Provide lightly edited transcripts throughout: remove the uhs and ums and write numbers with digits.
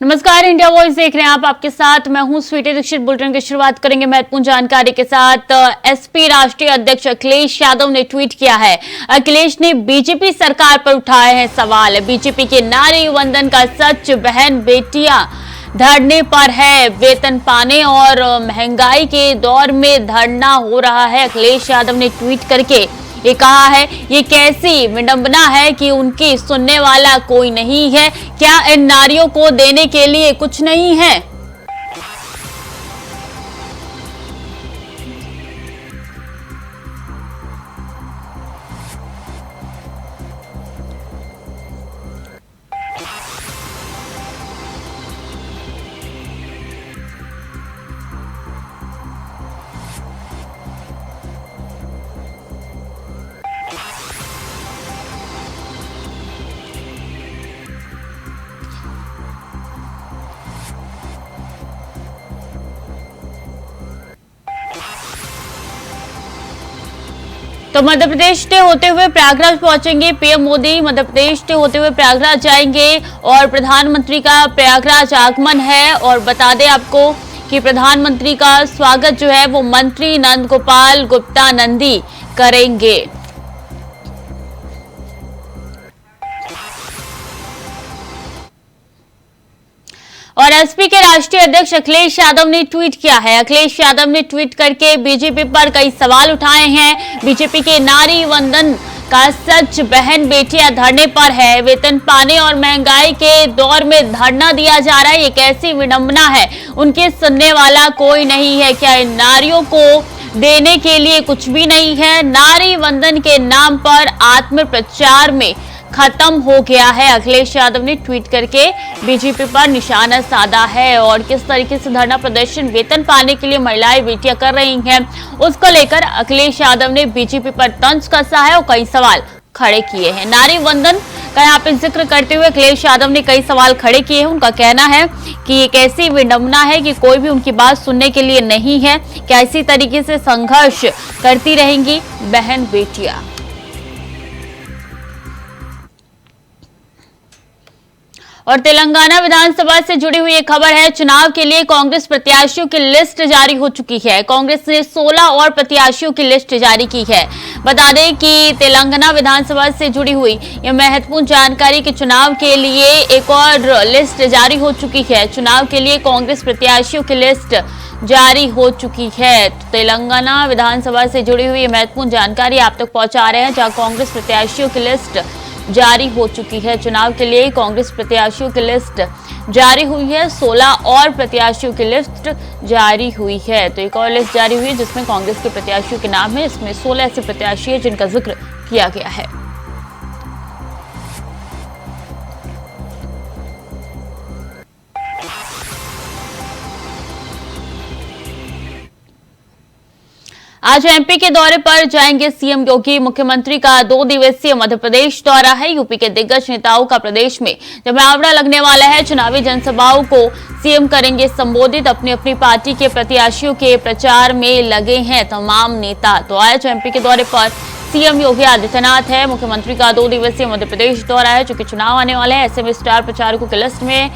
नमस्कार, India voice देख रहे हैं आप। आपके साथ मैं हूं स्वीटी दीक्षित। बुलेटिन की शुरुआत करेंगे महत्वपूर्ण जानकारी के साथ। एसपी राष्ट्रीय अध्यक्ष अखिलेश यादव ने ट्वीट किया है। अखिलेश ने बीजेपी सरकार पर उठाए हैं सवाल। बीजेपी के नारी वंदन का सच, बहन बेटियां धरने पर है, वेतन पाने और महंगाई के दौर में धरना हो रहा है। अखिलेश यादव ने ट्वीट करके ये कहा है, ये कैसी विडंबना है कि उनकी सुनने वाला कोई नहीं है। क्या इन नारियों को देने के लिए कुछ नहीं है? तो मध्य प्रदेश से होते हुए प्रयागराज पहुंचेंगे पीएम मोदी। मध्य प्रदेश से होते हुए प्रयागराज जाएंगे और प्रधानमंत्री का प्रयागराज आगमन है। और बता दें आपको कि प्रधानमंत्री का स्वागत जो है वो मंत्री नंद गोपाल गुप्ता नंदी करेंगे। और एसपी के राष्ट्रीय अध्यक्ष अखिलेश यादव ने ट्वीट किया है। अखिलेश यादव ने ट्वीट करके बीजेपी पर कई सवाल उठाए हैं। बीजेपी के नारी वंदन का सच, बहन बेटियां धरने पर है, वेतन पाने और महंगाई के दौर में धरना दिया जा रहा है। ये कैसी विडंबना है, उनके सुनने वाला कोई नहीं है। क्या इन नारियों को देने के लिए कुछ भी नहीं है? नारी वंदन के नाम पर आत्म प्रचार में खत्म हो गया है। अखिलेश यादव ने ट्वीट करके बीजेपी पर निशाना साधा है। और किस तरीके से धरना प्रदर्शन वेतन पाने के लिए महिलाएं बेटियां कर रही हैं, उसको लेकर अखिलेश यादव ने बीजेपी पर तंज कसा है और कई सवाल खड़े किए हैं। नारी वंदन का यहाँ पे जिक्र करते हुए अखिलेश यादव ने कई सवाल खड़े किए हैं। उनका कहना है कि एक ऐसी विडंबना है कि कोई भी उनकी बात सुनने के लिए नहीं है। क्या इसी तरीके से संघर्ष करती रहेंगी बहन बेटियां? और तेलंगाना विधानसभा से जुड़ी हुई एक खबर है। चुनाव के लिए कांग्रेस प्रत्याशियों की लिस्ट जारी हो चुकी है। कांग्रेस ने 16 और प्रत्याशियों की लिस्ट जारी की है। बता दें कि तेलंगाना विधानसभा से जुड़ी हुई यह महत्वपूर्ण जानकारी कि चुनाव के लिए एक और लिस्ट जारी हो चुकी है। चुनाव के लिए कांग्रेस प्रत्याशियों की लिस्ट जारी हो चुकी है। तो तेलंगाना विधानसभा से जुड़ी हुई महत्वपूर्ण जानकारी आप तक पहुंचा रहे हैं, जहां कांग्रेस प्रत्याशियों की लिस्ट जारी हो चुकी है। चुनाव के लिए कांग्रेस प्रत्याशियों की लिस्ट जारी हुई है। 16 और प्रत्याशियों की लिस्ट जारी हुई है। तो एक और लिस्ट जारी हुई है जिसमें कांग्रेस के प्रत्याशियों के नाम है। इसमें 16 ऐसे प्रत्याशी हैं जिनका जिक्र किया गया है। आज एमपी के दौरे पर जाएंगे सीएम योगी। मुख्यमंत्री का 2 दिवसीय मध्य प्रदेश दौरा है। यूपी के दिग्गज नेताओं का प्रदेश में जमावड़ा लगने वाला है। चुनावी जनसभाओं को सीएम करेंगे संबोधित। अपनी अपनी पार्टी के प्रत्याशियों के प्रचार में लगे हैं तमाम नेता। तो आज एमपी के दौरे पर सीएम योगी आदित्यनाथ है। मुख्यमंत्री का 2 दिवसीय मध्य प्रदेश दौरा है। चूंकि चुनाव आने वाले हैं, ऐसे में स्टार प्रचारकों की लिस्ट में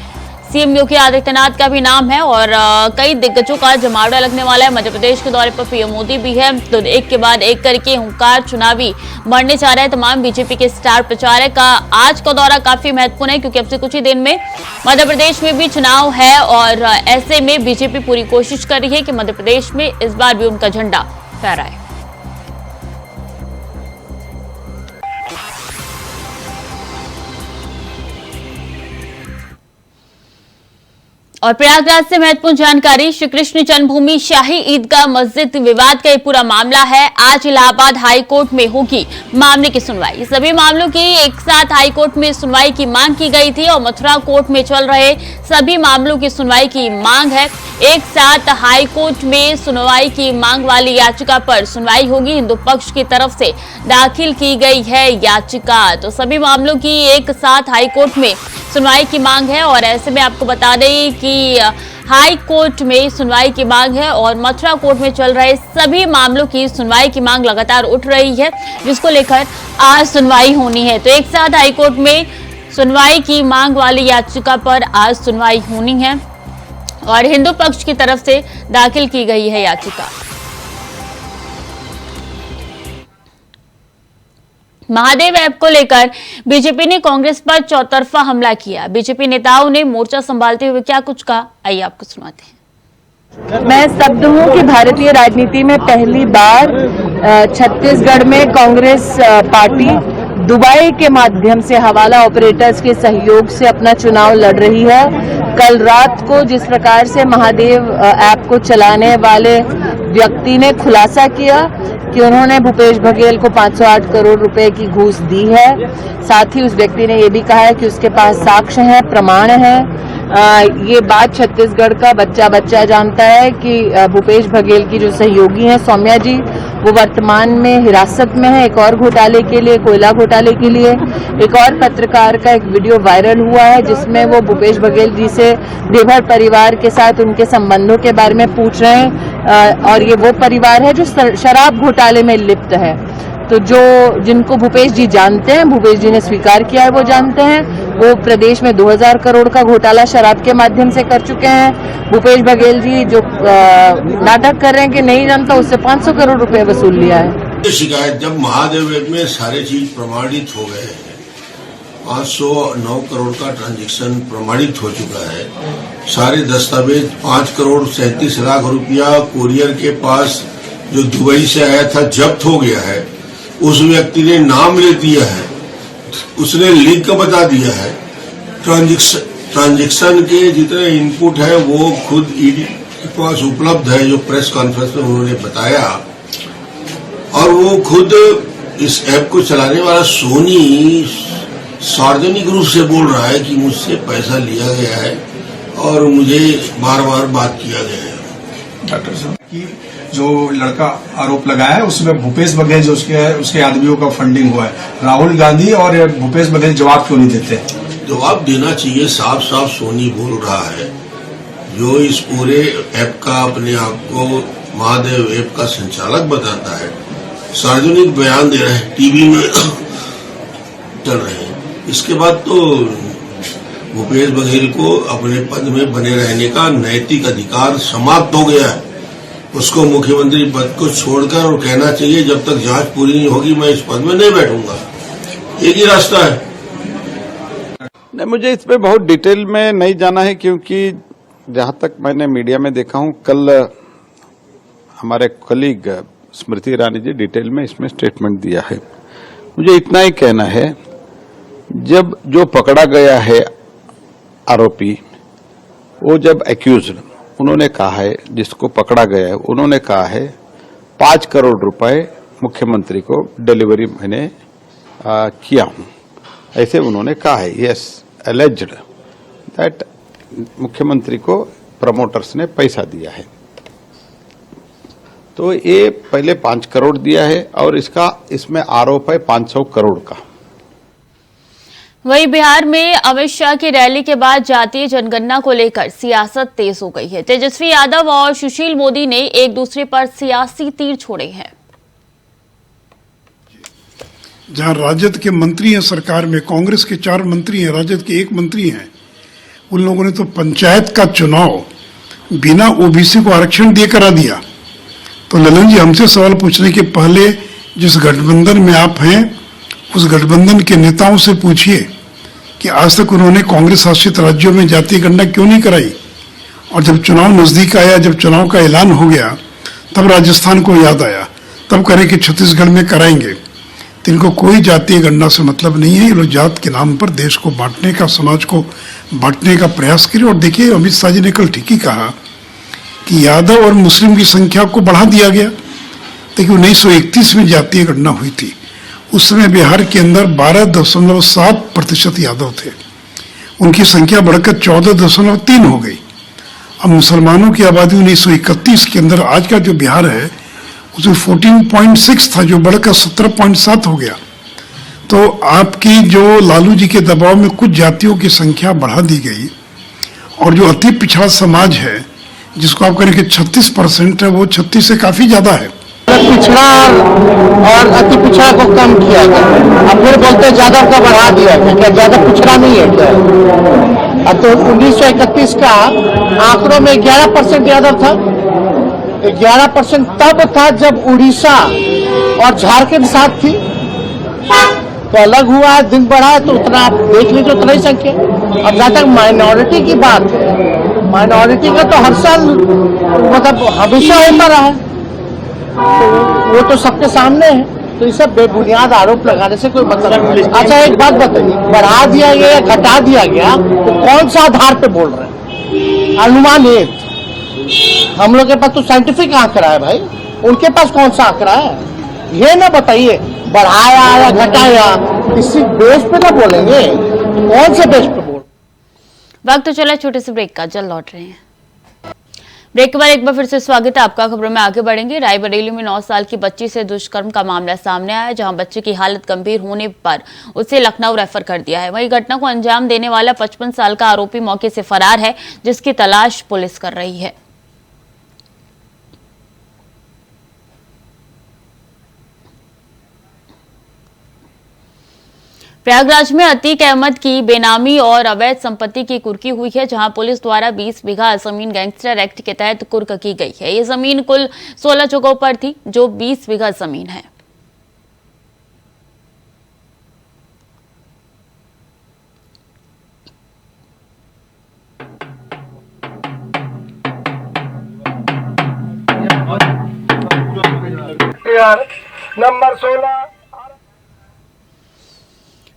सीएम योगी आदित्यनाथ का भी नाम है। और कई दिग्गजों का जमावड़ा लगने वाला है। मध्य प्रदेश के दौरे पर पीएम मोदी भी है। तो एक के बाद एक करके हुंकार चुनावी बढ़ने जा रहा है तमाम बीजेपी के स्टार प्रचारक का। आज का दौरा काफी महत्वपूर्ण है क्योंकि अब से कुछ ही दिन में मध्य प्रदेश में भी चुनाव है। और ऐसे में बीजेपी पूरी कोशिश कर रही है कि मध्य प्रदेश में इस बार भी उनका झंडा फहराए। और प्रयागराज से महत्वपूर्ण जानकारी। श्री कृष्ण जन्मभूमि शाही ईदगाह मस्जिद विवाद का ये पूरा मामला है। आज इलाहाबाद हाई कोर्ट में होगी मामले की सुनवाई। सभी मामलों की एक साथ हाई कोर्ट में सुनवाई की मांग की गई थी और मथुरा कोर्ट में चल रहे सभी मामलों की सुनवाई की मांग है। एक साथ हाई कोर्ट में सुनवाई की मांग वाली याचिका पर सुनवाई होगी। हिंदू पक्ष की तरफ से दाखिल की गई है याचिका। तो सभी मामलों की एक साथ हाई कोर्ट में सुनवाई की मांग है। और ऐसे में आपको बता दें कि हाई कोर्ट में सुनवाई की मांग है और मथुरा कोर्ट में चल रहे सभी मामलों की सुनवाई की मांग लगातार उठ रही है, जिसको लेकर आज सुनवाई होनी है। तो एक साथ हाई कोर्ट में सुनवाई की मांग वाली याचिका पर आज सुनवाई होनी है और हिंदू पक्ष की तरफ से दाखिल की गई है याचिका। महादेव ऐप को लेकर बीजेपी ने कांग्रेस पर चौतरफा हमला किया। बीजेपी नेताओं ने मोर्चा संभालते हुए क्या कुछ कहा, आइए आपको सुनाते हैं। मैं स्तब्ध हूं कि भारतीय राजनीति में पहली बार छत्तीसगढ़ में कांग्रेस पार्टी दुबई के माध्यम से हवाला ऑपरेटर्स के सहयोग से अपना चुनाव लड़ रही है। कल रात को जिस प्रकार से महादेव ऐप को चलाने वाले व्यक्ति ने खुलासा किया कि उन्होंने भूपेश बघेल को 508 करोड़ रुपए की घूस दी है, साथ ही उस व्यक्ति ने ये भी कहा है कि उसके पास साक्ष्य हैं, प्रमाण हैं। ये बात छत्तीसगढ़ का बच्चा जानता है कि भूपेश बघेल की जो सहयोगी हैं सौम्या जी, वो वर्तमान में हिरासत में है एक और घोटाले के लिए, कोयला घोटाले के लिए। एक और पत्रकार का एक वीडियो वायरल हुआ है जिसमें वो भूपेश बघेल जी से देवर परिवार के साथ उनके संबंधों के बारे में पूछ रहे हैं और ये वो परिवार है जो शराब घोटाले में लिप्त है। तो जिनको भूपेश जी जानते हैं, भूपेश जी ने स्वीकार किया है, वो जानते हैं, वो प्रदेश में 2000 करोड़ का घोटाला शराब के माध्यम से कर चुके हैं। भूपेश बघेल जी जो नाटक कर रहे हैं कि नहीं जानता, उससे 500 करोड़ रुपए वसूल लिया है। शिकायत जब महादेव ऐप में सारे चीज प्रमाणित हो गए हैं, 509 करोड़ का ट्रांजैक्शन प्रमाणित हो चुका है, सारे दस्तावेज 5 करोड़ 37 लाख रुपया कोरियर के पास जो दुबई से आया था जब्त हो गया है। उस व्यक्ति ने नाम ले दिया है, उसने लिंक बता दिया है। ट्रांजैक्शन के जितने इनपुट है वो खुद ईडी के पास उपलब्ध है, जो प्रेस कॉन्फ्रेंस में उन्होंने बताया। और वो खुद इस ऐप को चलाने वाला सोनी सार्वजनिक रूप से बोल रहा है कि मुझसे पैसा लिया गया है और मुझे बार बार बात किया गया है। डॉक्टर साहब की जो लड़का आरोप लगाया है उसमें भूपेश बघेल जो उसके आदमियों का फंडिंग हुआ है, राहुल गांधी और भूपेश बघेल जवाब क्यों नहीं देते? जवाब देना चाहिए। साफ साफ सोनी बोल रहा है, जो इस पूरे ऐप का अपने आप को महादेव ऐप का संचालक बताता है, सार्वजनिक बयान दे रहे हैं, टीवी में चल रहे हैं। इसके बाद तो भूपेश बघेल को अपने पद में बने रहने का नैतिक अधिकार समाप्त हो गया है। उसको मुख्यमंत्री पद को छोड़कर और कहना चाहिए जब तक जांच पूरी नहीं होगी मैं इस पद में नहीं बैठूंगा। एक ही रास्ता है। नहीं, मुझे इस पे बहुत डिटेल में नहीं जाना है, क्योंकि जहां तक मैंने मीडिया में देखा हूं, कल हमारे कलीग स्मृति ईरानी जी डिटेल में इसमें स्टेटमेंट दिया है। मुझे इतना ही कहना है, जब जो पकड़ा गया है आरोपी, वो जब एक्यूज्ड, उन्होंने कहा है, जिसको पकड़ा गया है उन्होंने कहा है 5 करोड़ रुपए मुख्यमंत्री को डिलीवरी मैंने किया हूं, ऐसे उन्होंने कहा है। यस, एलिज्ड दैट मुख्यमंत्री को प्रमोटर्स ने पैसा दिया है। तो ये पहले 5 करोड़ दिया है और इसमें आरोप है 500 करोड़ का। वहीं बिहार में अमित शाह की रैली के बाद जातीय जनगणना को लेकर सियासत तेज हो गई है। तेजस्वी यादव और सुशील मोदी ने एक दूसरे पर सियासी तीर छोड़े हैं। जहां राजद के मंत्री हैं सरकार में, कांग्रेस के 4 मंत्री हैं, राजद के 1 मंत्री हैं, उन लोगों ने तो पंचायत का चुनाव बिना ओबीसी को आरक्षण दिए करा दिया। तो ललन जी, हमसे सवाल पूछने के पहले जिस गठबंधन में आप हैं, उस गठबंधन के नेताओं से पूछिए कि आज तक उन्होंने कांग्रेस शासित राज्यों में जातीय गणना क्यों नहीं कराई। और जब चुनाव नजदीक आया, जब चुनाव का ऐलान हो गया, तब राजस्थान को याद आया, तब करें कि छत्तीसगढ़ में कराएंगे। तो इनको कोई जातीय गणना से मतलब नहीं है। ये लोग जात के नाम पर देश को बांटने का, समाज को बांटने का प्रयास करें। और देखिए, अमित शाह जी ने कल ठीक ही कहा कि यादव और मुस्लिम की संख्या को बढ़ा दिया गया। देखिए, 1931 में जातीय गणना हुई थी, उस समय बिहार के अंदर 12.7% यादव थे, उनकी संख्या बढ़कर 14.3 हो गई। अब मुसलमानों की आबादी 1931 के अंदर आज का जो बिहार है उसमें 14.6 था, जो बढ़कर 17.7 हो गया। तो आपकी जो लालू जी के दबाव में कुछ जातियों की संख्या बढ़ा दी गई, और जो अति पिछड़ा समाज है जिसको आप कहें कि 36% है, वो 36 से काफी ज्यादा है। पिछड़ा और अति पिछड़ा को कम किया गया। अब फिर बोलते यादव का बढ़ा दिया गया, क्या यादव पिछड़ा नहीं है क्या? अब तो 1931 का आंकड़ों में 11% यादव था। 11% तब था जब उड़ीसा और झारखंड साथ थी, तो अलग हुआ है, दिन बढ़ा है, तो उतना आप देख लीजिए, उतना ही संख्या। अब जहाँ तक माइनॉरिटी की बात है, माइनॉरिटी का तो हर साल मतलब हमेशा होता रहा है, तो वो तो सबके सामने है। तो ये सब बेबुनियाद आरोप लगाने से कोई मतलब नहीं। अच्छा एक बात बताइए, बढ़ा दिया गया या घटा दिया गया तो कौन सा आधार पे बोल रहे हैं? अनुमानित। हम लोग के पास तो साइंटिफिक आंकड़ा है भाई, उनके पास कौन सा आंकड़ा है? ये ना बताइए बढ़ाया या घटाया, किसी बेस पे ना बोलेंगे, कौन से बेस पे बोल। वक्त तो चला छोटे से ब्रेक का, जल्द लौट रहे हैं। ब्रेक के बाद एक बार फिर से स्वागत है आपका। खबरों में आगे बढ़ेंगे। रायबरेली में 9 साल की बच्ची से दुष्कर्म का मामला सामने आया, जहां बच्चे की हालत गंभीर होने पर उसे लखनऊ रेफर कर दिया है। वहीं घटना को अंजाम देने वाला 55 साल का आरोपी मौके से फरार है, जिसकी तलाश पुलिस कर रही है। प्रयागराज में अतीक अहमद की बेनामी और अवैध संपत्ति की कुर्की हुई है, जहां पुलिस द्वारा 20 बीघा जमीन गैंगस्टर एक्ट के तहत कुर्क की गई है। ये जमीन कुल 16 जगहों पर थी, जो 20 बीघा जमीन है। नंबर 16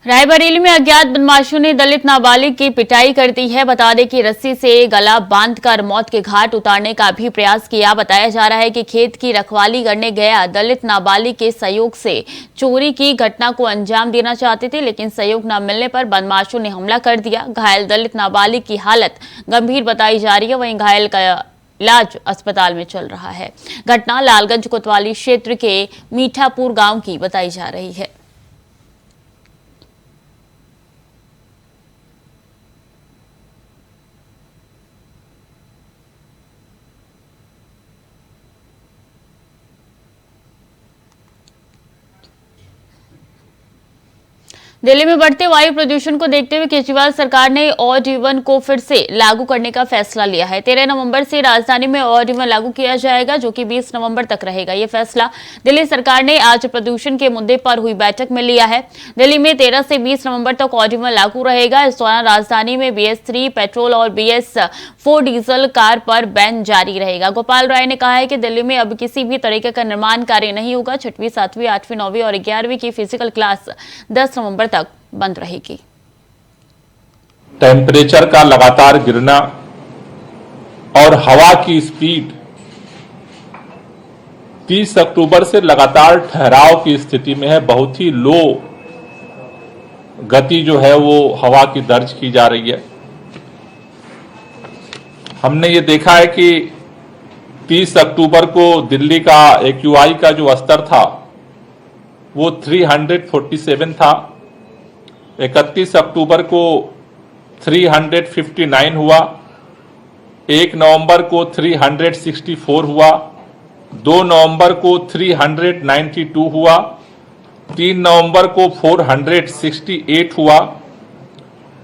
रायबरेली में अज्ञात बदमाशों ने दलित नाबालिग की पिटाई कर दी है। बता दें कि रस्सी से गला बांधकर मौत के घाट उतारने का भी प्रयास किया। बताया जा रहा है कि खेत की रखवाली करने गया दलित नाबालिग के सहयोग से चोरी की घटना को अंजाम देना चाहते थे, लेकिन सहयोग न मिलने पर बदमाशों ने हमला कर दिया। घायल दलित नाबालिग की हालत गंभीर बताई जा रही है, वहीं घायल का इलाज अस्पताल में चल रहा है। घटना लालगंज कोतवाली क्षेत्र के मीठापुर गांव की बताई जा रही है। दिल्ली में बढ़ते वायु प्रदूषण को देखते हुए केजरीवाल सरकार ने ऑड इवन को फिर से लागू करने का फैसला लिया है। 13 नवंबर से राजधानी में ऑड इवन लागू किया जाएगा, जो कि 20 नवंबर तक रहेगा। यह फैसला दिल्ली सरकार ने आज प्रदूषण के मुद्दे पर हुई बैठक में लिया है। दिल्ली में 13 से 20 नवंबर तक ऑड इवन लागू रहेगा। इस दौरान राजधानी में BS3 पेट्रोल और BS4 डीजल कार पर बैन जारी रहेगा। गोपाल राय ने कहा है कि दिल्ली में अब किसी भी तरीके का निर्माण कार्य नहीं होगा। 6वीं, 7वीं, 8वीं, 9वीं और 11वीं की फिजिकल क्लास 10 नवंबर तक बंद रहेगी। टेम्परेचर का लगातार गिरना और हवा की स्पीड 30 अक्टूबर से लगातार ठहराव की स्थिति में है। बहुत ही लो गति जो है वो हवा की दर्ज की जा रही है। हमने ये देखा है कि 30 अक्टूबर को दिल्ली का AQI का जो स्तर था वो 347 था। 31 अक्टूबर को 359 हुआ, 1 नवंबर को 364 हुआ, 2 नवंबर को 392 हुआ, 3 नवंबर को 468 हुआ,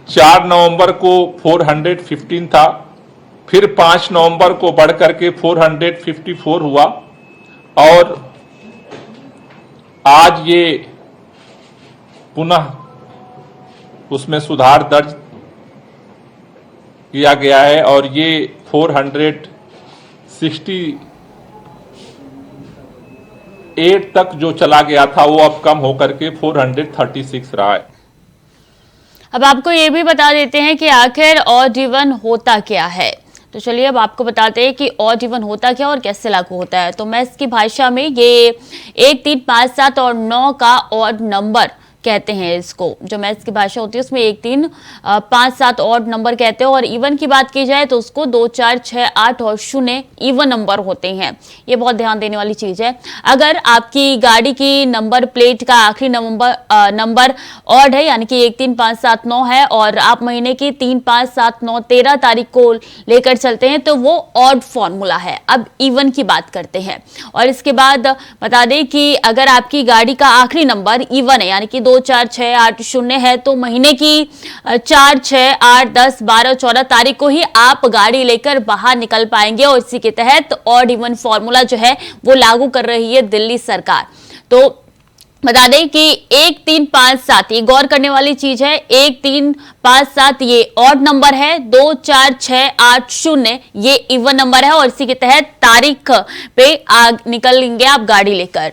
4 नवंबर को 415 था, फिर 5 नवंबर को बढ़कर के 454 हुआ और आज ये पुनः उसमें सुधार दर्ज किया गया है और ये 468 तक जो चला गया था वो अब कम होकर के 436 रहा है। अब आपको ये भी बता देते हैं कि आखिर ऑड इवन होता क्या है। तो चलिए अब आपको बताते हैं कि ऑड इवन होता क्या और कैसे लागू होता है। तो मैं इसकी भाषा में ये 1, 3, 5, 7 और 9 का ऑड नंबर कहते हैं इसको, जो मैथ्स की भाषा होती है उसमें 1 3 5 7 ऑड नंबर कहते हैं। और इवन की बात की जाए तो उसको 2 4 6 8 और 0 इवन नंबर होते हैं। ये बहुत ध्यान देने वाली चीज है। अगर आपकी गाड़ी की नंबर प्लेट का आखिरी नंबर ऑड है, यानी कि 1 3 5 7 9 है, और आप महीने की 3 5 7 9 13 तारीख को लेकर चलते हैं, तो वो ऑड फॉर्मूला है। अब इवन की बात करते हैं। और इसके बाद बता दें कि अगर आपकी गाड़ी का आखिरी नंबर इवन है, यानी कि 2 4 6 8 0 है, तो महीने की 4 6 8 10 12 14 तारीख को ही आप गाड़ी लेकर बाहर निकल पाएंगे। और इसी के तहत ऑड इवन फॉर्मूला जो है वो लागू कर रही है दिल्ली सरकार। तो बता दें कि 1 3 5 7 ये गौर करने वाली चीज है। 1 3 5 7 ये ऑड नंबर है, 2 4 6 8 0 ये इवन नंबर है। और इसी के तहत तारीख पे निकलेंगे आप गाड़ी लेकर।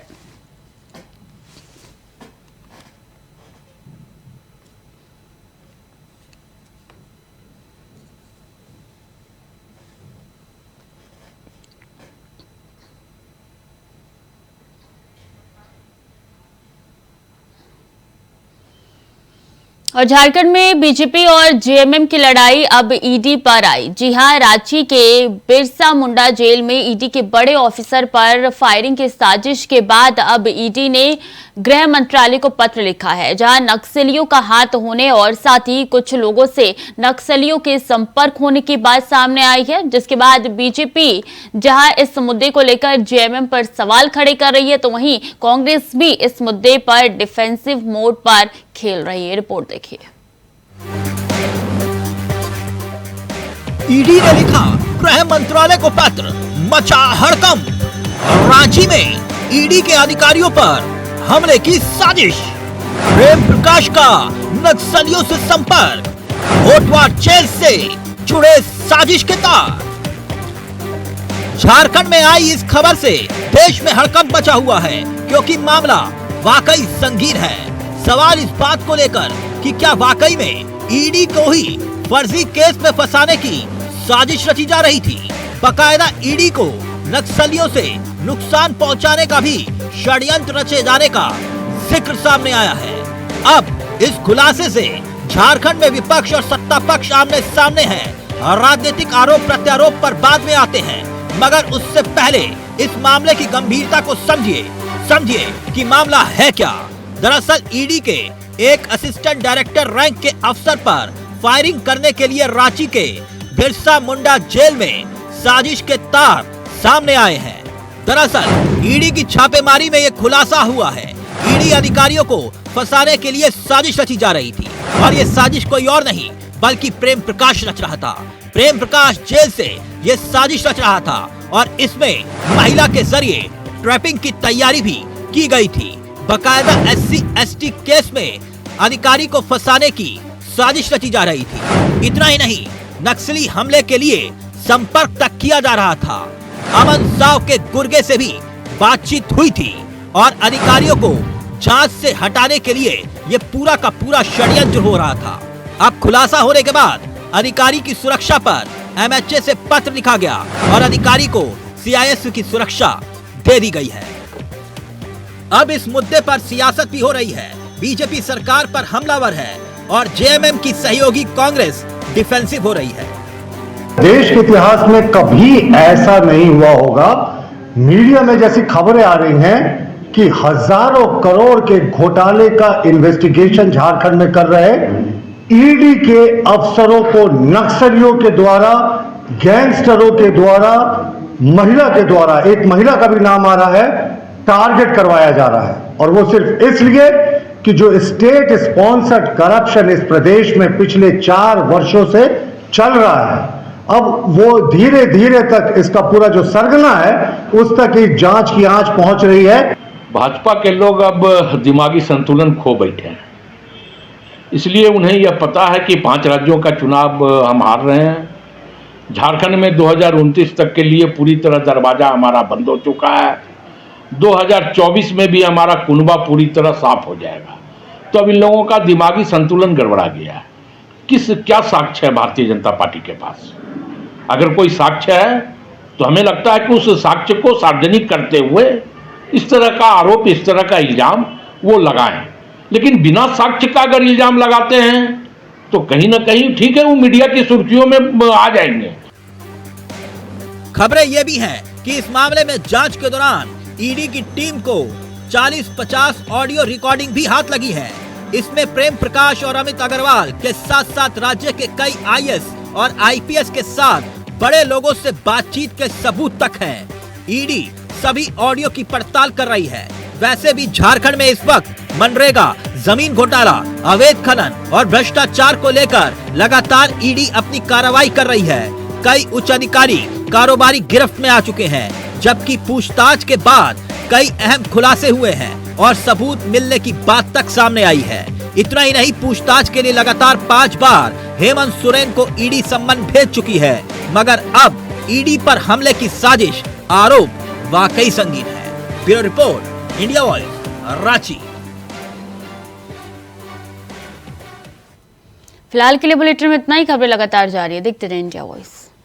और झारखंड में बीजेपी और जेएमएम की लड़ाई अब ईडी पर आई। जी हां, रांची के बिरसा मुंडा जेल में ईडी के बड़े ऑफिसर पर फायरिंग की साजिश के बाद अब ईडी ने गृह मंत्रालय को पत्र लिखा है, जहां नक्सलियों का हाथ होने और साथ ही कुछ लोगों से नक्सलियों के संपर्क होने की बात सामने आई है। जिसके बाद बीजेपी जहां इस मुद्दे को लेकर जेएमएम पर सवाल खड़े कर रही है, तो वहीं कांग्रेस भी इस मुद्दे पर डिफेंसिव मोड पर खेल रही है। रिपोर्ट देखिए। ईडी ने लिखा गृह मंत्रालय को पत्र, मचा हड़कंप। रांची में ईडी के अधिकारियों पर हमले की साजिश। प्रेम प्रकाश का नक्सलियों से संपर्क, होटवार जेल से जुड़े साजिश के तार। झारखंड में आई इस खबर से देश में हड़कंप मचा हुआ है, क्योंकि मामला वाकई संगीन है। सवाल इस बात को लेकर कि क्या वाकई में ईडी को ही फर्जी केस में फंसाने की साजिश रची जा रही थी। बकायदा ईडी को नक्सलियों से नुकसान पहुंचाने का भी षड्यंत्र रचे जाने का जिक्र सामने आया है। अब इस खुलासे से झारखंड में विपक्ष और सत्ता पक्ष आमने सामने हैं। राजनीतिक आरोप प्रत्यारोप पर बाद में आते हैं, मगर उससे पहले इस मामले की गंभीरता को समझिए कि मामला है क्या। दरअसल ईडी के एक असिस्टेंट डायरेक्टर रैंक के अफसर पर फायरिंग करने के लिए रांची के बिरसा मुंडा जेल में साजिश के तार सामने आए हैं। दरअसल ईडी की छापेमारी में ये खुलासा हुआ है। ईडी अधिकारियों को फंसाने के लिए साजिश रची जा रही थी, और ये साजिश कोई और नहीं बल्कि प्रेम प्रकाश रच रहा था। प्रेम प्रकाश जेल से ये साजिश रच रहा था, और इसमें महिला के जरिए ट्रैपिंग की तैयारी भी की गई थी। बकायदा SC/ST केस में अधिकारी को फंसाने की साजिश रची जा रही थी। इतना ही नहीं, नक्सली हमले के लिए संपर्क तक किया जा रहा था। अमन साव के गुर्गे से भी बातचीत हुई थी, और अधिकारियों को जांच से हटाने के लिए ये पूरा का पूरा षड्यंत्र हो रहा था। अब खुलासा होने के बाद अधिकारी की सुरक्षा पर MHA से पत्र लिखा गया, और अधिकारी को CIS की सुरक्षा दे दी गई है। अब इस मुद्दे पर सियासत भी हो रही है। बीजेपी सरकार पर हमलावर है, और जेएमएम की सहयोगी कांग्रेस डिफेंसिव हो रही है। देश के इतिहास में कभी ऐसा नहीं हुआ होगा। मीडिया में जैसी खबरें आ रही हैं कि हजारों करोड़ के घोटाले का इन्वेस्टिगेशन झारखंड में कर रहे ईडी के अफसरों को नक्सलियों के द्वारा, गैंगस्टरों के द्वारा, महिला के द्वारा, एक महिला का भी नाम आ रहा है, टारगेट करवाया जा रहा है। और वो सिर्फ इसलिए कि जो स्टेट स्पॉन्सर्ड करप्शन इस प्रदेश में पिछले 4 वर्षों से चल रहा है, अब वो धीरे धीरे तक इसका पूरा जो सरगना है उस तक ही जांच की आंच पहुंच रही है। भाजपा के लोग अब दिमागी संतुलन खो बैठे हैं, इसलिए उन्हें यह पता है कि 5 राज्यों का चुनाव हम हार रहे हैं। झारखंड में 2029 तक के लिए पूरी तरह दरवाजा हमारा बंद हो चुका है। 2024 में भी हमारा कुनबा पूरी तरह साफ हो जाएगा। तो अब इन लोगों का दिमागी संतुलन गड़बड़ा गया है। क्या साक्ष्य है भारतीय जनता पार्टी के पास? अगर कोई साक्ष्य है तो हमें लगता है कि उस साक्ष्य को सार्वजनिक करते हुए इस तरह का आरोप, इस तरह का इल्जाम वो लगाएं। लेकिन बिना साक्ष्य का अगर इल्जाम लगाते हैं तो कहीं ना कहीं ठीक है, वो मीडिया की सुर्खियों में आ जाएंगे। खबरें ये भी हैं कि इस मामले में जांच के दौरान ईडी की टीम को 40-50 ऑडियो रिकॉर्डिंग भी हाथ लगी है। इसमें प्रेम प्रकाश और अमित अग्रवाल के साथ साथ राज्य के कई आईएएस और आईपीएस के साथ बड़े लोगों से बातचीत के सबूत तक हैं। ईडी सभी ऑडियो की पड़ताल कर रही है। वैसे भी झारखंड में इस वक्त मनरेगा, जमीन घोटाला, अवैध खनन और भ्रष्टाचार को लेकर लगातार ईडी अपनी कार्रवाई कर रही है। कई उच्च अधिकारी, कारोबारी गिरफ्त में आ चुके हैं, जबकि पूछताछ के बाद कई अहम खुलासे हुए हैं और सबूत मिलने की बात तक सामने आई है। इतना ही नहीं, पूछताछ के लिए लगातार 5 बार हेमंत सोरेन को ईडी सम्मन भेज चुकी है, मगर अब ईडी पर हमले की साजिश, आरोप वाकई संगीन है। Bureau report, India voice, Ranchi. फिलहाल के लिए बुलेटिन में इतना ही। खबरें लगातार जारी है, देखते रहें इंडिया वॉइस।